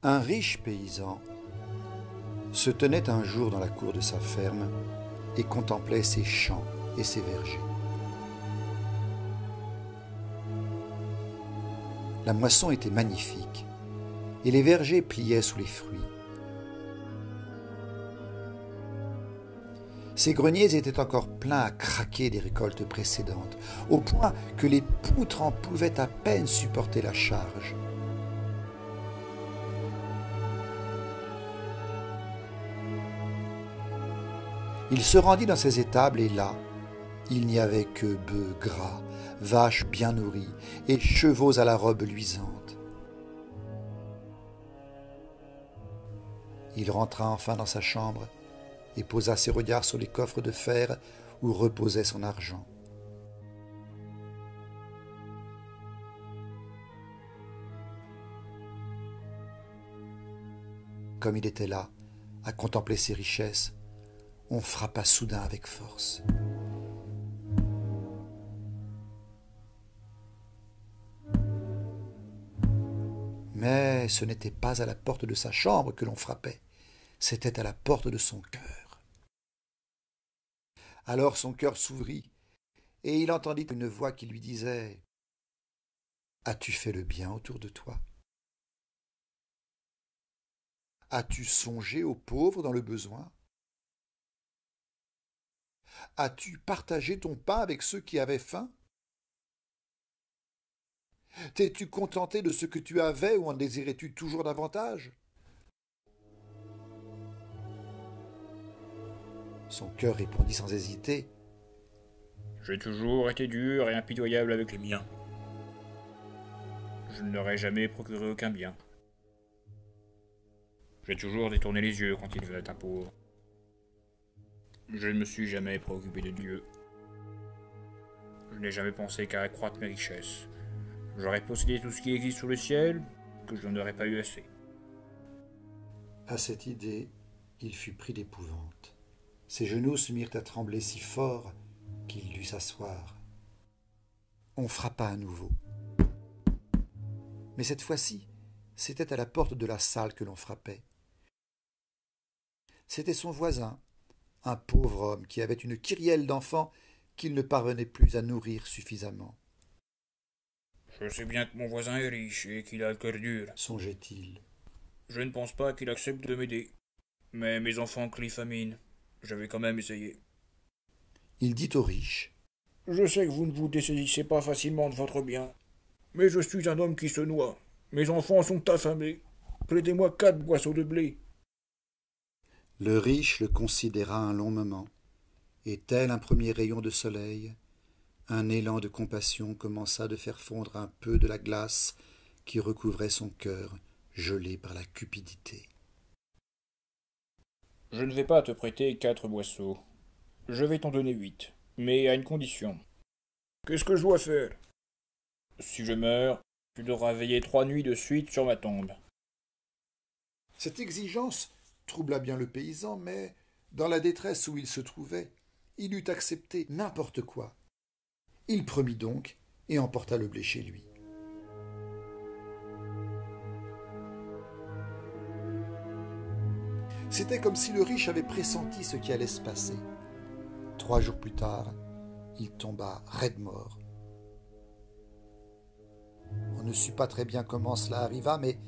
Un riche paysan se tenait un jour dans la cour de sa ferme et contemplait ses champs et ses vergers. La moisson était magnifique et les vergers pliaient sous les fruits. Ses greniers étaient encore pleins à craquer des récoltes précédentes, au point que les poutres en pouvaient à peine supporter la charge. Il se rendit dans ses étables et là, il n'y avait que bœufs gras, vaches bien nourries et chevaux à la robe luisante. Il rentra enfin dans sa chambre et posa ses regards sur les coffres de fer où reposait son argent. Comme il était là, à contempler ses richesses, on frappa soudain avec force. Mais ce n'était pas à la porte de sa chambre que l'on frappait, c'était à la porte de son cœur. Alors son cœur s'ouvrit, et il entendit une voix qui lui disait « As-tu fait le bien autour de toi? As-tu songé aux pauvres dans le besoin? As-tu partagé ton pain avec ceux qui avaient faim? T'es-tu contenté de ce que tu avais ou en désirais-tu toujours davantage? » Son cœur répondit sans hésiter « J'ai toujours été dur et impitoyable avec les miens. Je ne leur ai jamais procuré aucun bien. J'ai toujours détourné les yeux quand ils venaient un pauvre. Je ne me suis jamais préoccupé de Dieu. Je n'ai jamais pensé qu'à accroître mes richesses. J'aurais possédé tout ce qui existe sous le ciel, que je n'en aurais pas eu assez. » À cette idée, il fut pris d'épouvante. Ses genoux se mirent à trembler si fort qu'il dut s'asseoir. On frappa à nouveau. Mais cette fois-ci, c'était à la porte de la salle que l'on frappait. C'était son voisin, un pauvre homme qui avait une kyrielle d'enfants qu'il ne parvenait plus à nourrir suffisamment. « Je sais bien que mon voisin est riche et qu'il a le cœur dur, songeait-il. Je ne pense pas qu'il accepte de m'aider. Mais mes enfants crient famine. Je vais quand même essayer. » Il dit au riche : « Je sais que vous ne vous dessaisissez pas facilement de votre bien, mais je suis un homme qui se noie. Mes enfants sont affamés. Prêtez-moi 4 boisseaux de blé. » Le riche le considéra un long moment, et tel un premier rayon de soleil, un élan de compassion commença de faire fondre un peu de la glace qui recouvrait son cœur, gelé par la cupidité. « Je ne vais pas te prêter 4 boisseaux. Je vais t'en donner 8, mais à une condition. »« Qu'est-ce que je dois faire ? » ?»« Si je meurs, tu devras veiller 3 nuits de suite sur ma tombe. » Cette exigence troubla bien le paysan, mais, dans la détresse où il se trouvait, il eût accepté n'importe quoi. Il promit donc et emporta le blé chez lui. C'était comme si le riche avait pressenti ce qui allait se passer. 3 jours plus tard, il tomba raide mort. On ne sut pas très bien comment cela arriva, mais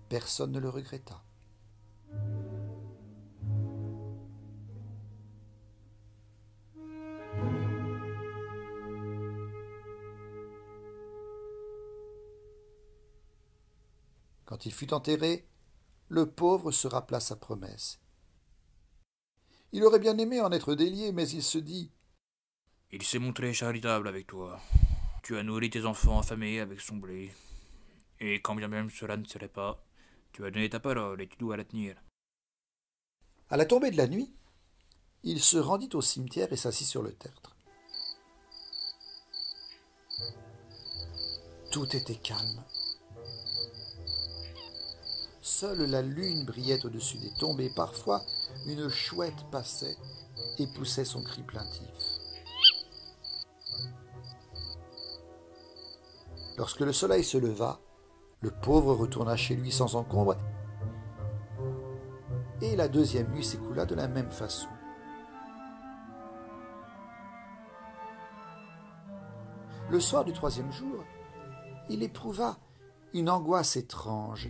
personne ne le regretta. Quand il fut enterré, le pauvre se rappela sa promesse. Il aurait bien aimé en être délié, mais il se dit : « Il s'est montré charitable avec toi. Tu as nourri tes enfants affamés avec son blé. Et quand bien même cela ne serait pas, tu as donné ta parole et tu dois la tenir. » À la tombée de la nuit, il se rendit au cimetière et s'assit sur le tertre. Tout était calme. Seule la lune brillait au-dessus des tombes et parfois une chouette passait et poussait son cri plaintif. Lorsque le soleil se leva, le pauvre retourna chez lui sans encombre et la deuxième nuit s'écoula de la même façon. Le soir du troisième jour, il éprouva une angoisse étrange.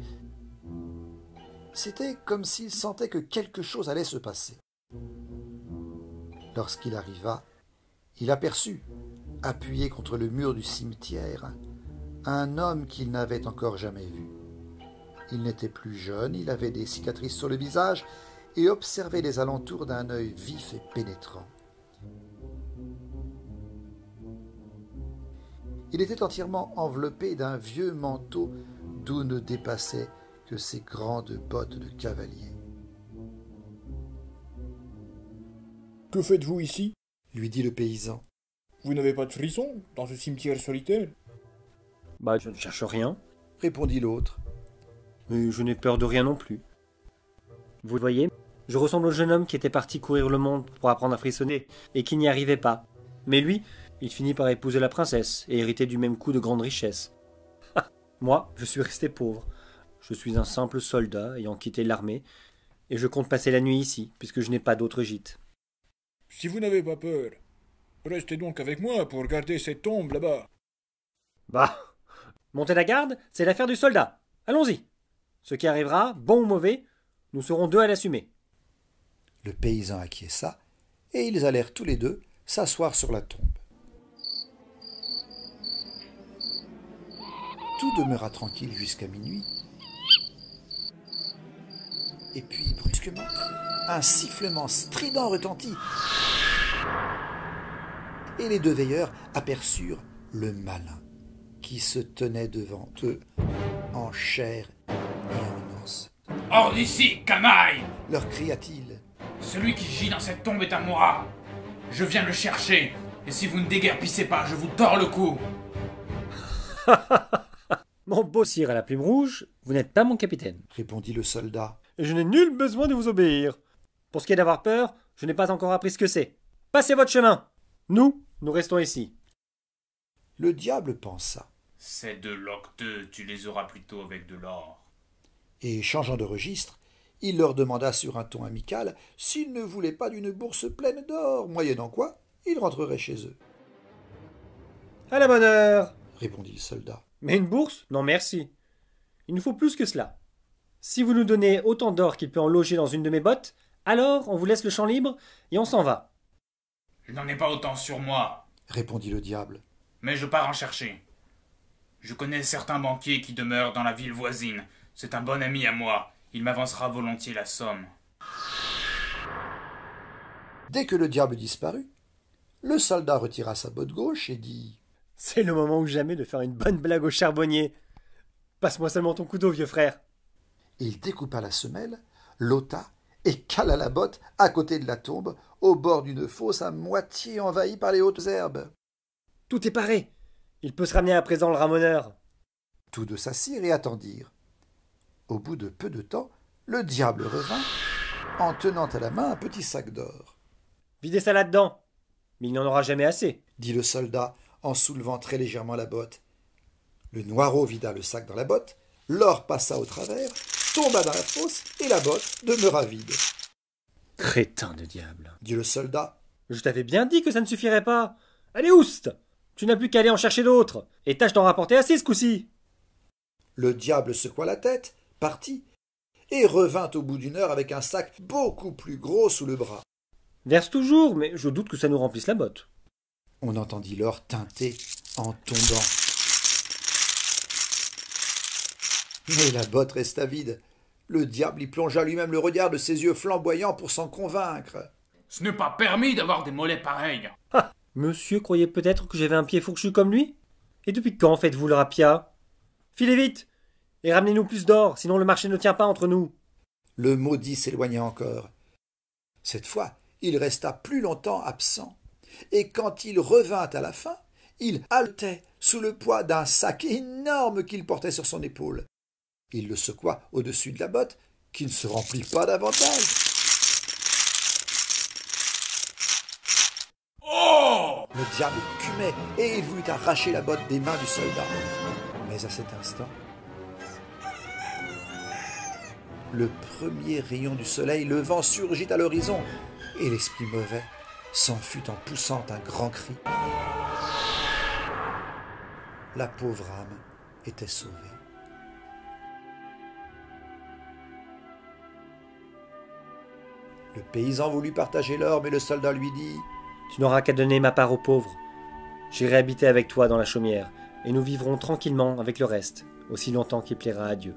C'était comme s'il sentait que quelque chose allait se passer. Lorsqu'il arriva, il aperçut, appuyé contre le mur du cimetière, un homme qu'il n'avait encore jamais vu. Il n'était plus jeune, il avait des cicatrices sur le visage et observait les alentours d'un œil vif et pénétrant. Il était entièrement enveloppé d'un vieux manteau d'où ne dépassaient que ses grandes bottes de cavalier. « Que faites-vous ici » lui dit le paysan. « Vous n'avez pas de frisson dans ce cimetière solitaire ?»« Je ne cherche rien. » répondit l'autre. « Mais je n'ai peur de rien non plus. Vous voyez, je ressemble au jeune homme qui était parti courir le monde pour apprendre à frissonner et qui n'y arrivait pas. Mais lui, il finit par épouser la princesse et hériter du même coup de grande richesse. Moi, je suis resté pauvre. Je suis un simple soldat ayant quitté l'armée et je compte passer la nuit ici puisque je n'ai pas d'autre gîte. » « Si vous n'avez pas peur, restez donc avec moi pour garder cette tombe là-bas. » Bah, monter la garde, c'est l'affaire du soldat. Allons-y. Ce qui arrivera, bon ou mauvais, nous serons deux à l'assumer. Le paysan acquiesça, et ils allèrent tous les deux s'asseoir sur la tombe. Tout demeura tranquille jusqu'à minuit. Et puis, brusquement, un sifflement strident retentit. Et les deux veilleurs aperçurent le malin qui se tenait devant eux en chair et en os. « Hors d'ici, canaille !» leur cria-t-il. « Celui qui gît dans cette tombe est un Morat. Je viens le chercher, et si vous ne déguerpissez pas, je vous tords le cou. » Mon beau sire à la plume rouge, vous n'êtes pas mon capitaine, répondit le soldat. Et je n'ai nul besoin de vous obéir. Pour ce qui est d'avoir peur, je n'ai pas encore appris ce que c'est. Passez votre chemin. Nous restons ici. Le diable pensa. Ces deux locteux, tu les auras plutôt avec de l'or. Et changeant de registre, il leur demanda sur un ton amical s'ils ne voulaient pas d'une bourse pleine d'or, moyennant quoi ils rentreraient chez eux. À la bonne heure, répondit le soldat. Mais une bourse? Non merci. Il nous faut plus que cela. Si vous nous donnez autant d'or qu'il peut en loger dans une de mes bottes, alors on vous laisse le champ libre et on s'en va. Je n'en ai pas autant sur moi, répondit le diable. Mais je pars en chercher. Je connais certains banquiers qui demeurent dans la ville voisine. C'est un bon ami à moi. Il m'avancera volontiers la somme. Dès que le diable disparut, le soldat retira sa botte gauche et dit « C'est le moment ou jamais de faire une bonne blague au charbonnier. Passe-moi seulement ton couteau, vieux frère. » Il découpa la semelle, l'ôta et cala la botte à côté de la tombe, au bord d'une fosse à moitié envahie par les hautes herbes. Tout est paré. Il peut se ramener à présent le ramoneur. Tous deux s'assirent et attendirent. Au bout de peu de temps, le diable revint, en tenant à la main un petit sac d'or. « Videz ça là-dedans. Mais il n'y en aura jamais assez, » dit le soldat en soulevant très légèrement la botte. Le noiraud vida le sac dans la botte, l'or passa au travers, tomba dans la fosse et la botte demeura vide. « Crétin de diable, » dit le soldat. « Je t'avais bien dit que ça ne suffirait pas. Allez, oust! Tu n'as plus qu'à aller en chercher d'autres, et tâche d'en rapporter assez ce coup-ci. » Le diable secoua la tête, partit, et revint au bout d'une heure avec un sac beaucoup plus gros sous le bras. « Verse toujours, mais je doute que ça nous remplisse la botte. » On entendit l'or teinter en tombant. Mais la botte resta vide. Le diable y plongea lui-même le regard de ses yeux flamboyants pour s'en convaincre. « Ce n'est pas permis d'avoir des mollets pareils. » Ah, monsieur croyait peut-être que j'avais un pied fourchu comme lui? Et depuis quand faites-vous le rapia? Filez vite et ramenez-nous plus d'or, sinon le marché ne tient pas entre nous. Le maudit s'éloigna encore. Cette fois, il resta plus longtemps absent, et quand il revint à la fin, il haletait sous le poids d'un sac énorme qu'il portait sur son épaule. Il le secoua au-dessus de la botte, qui ne se remplit pas davantage. Oh! Le diable écumait, et il voulut arracher la botte des mains du soldat. Mais à cet instant, Le premier rayon du soleil levant surgit à l'horizon, et l'esprit mauvais s'enfuit en poussant un grand cri. La pauvre âme était sauvée. Le paysan voulut partager l'or, mais le soldat lui dit « Tu n'auras qu'à donner ma part aux pauvres. J'irai habiter avec toi dans la chaumière, et nous vivrons tranquillement avec le reste, aussi longtemps qu'il plaira à Dieu. »